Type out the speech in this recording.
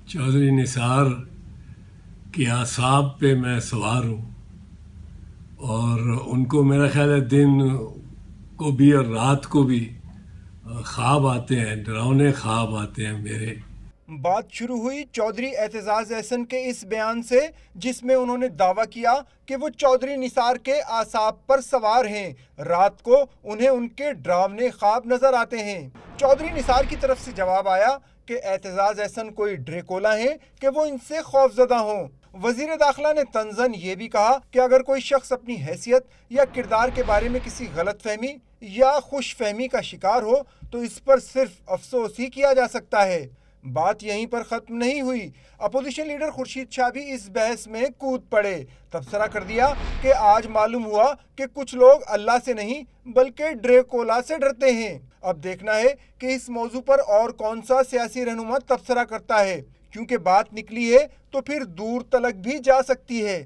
चौधरी निसार की आसाब पे मैं सवार हूँ और उनको मेरा ख्याल है दिन को भी और रात को भी ख्वाब आते हैं, डरावने ख्वाब आते हैं मेरे। बात शुरू हुई चौधरी एतजाज एहसन के इस बयान से, जिसमें उन्होंने दावा किया कि वो चौधरी निसार के आसाब पर सवार हैं। रात को उन्हें उनके डरावने ख्वाब नजर आते हैं। चौधरी निसार की तरफ से जवाब आया कि एतजाज एहसन कोई ड्रेकोला हैं कि वो इनसे खौफजदा हों। वजीर दाखिला ने तंजन ये भी कहा कि अगर कोई शख्स अपनी हैसियत या किरदार के बारे में किसी गलत फहमी या खुश फहमी का शिकार हो तो इस पर सिर्फ अफसोस ही किया जा सकता है। बात यहीं पर खत्म नहीं हुई। अपोजिशन लीडर खुर्शीद शाह भी इस बहस में कूद पड़े। तबसरा कर दिया कि आज मालूम हुआ कि कुछ लोग अल्लाह से नहीं बल्कि ड्रेकोला से डरते हैं। अब देखना है कि इस मौजू पर और कौन सा सियासी रहनुमा तबसरा करता है, क्योंकि बात निकली है तो फिर दूर तलक भी जा सकती है।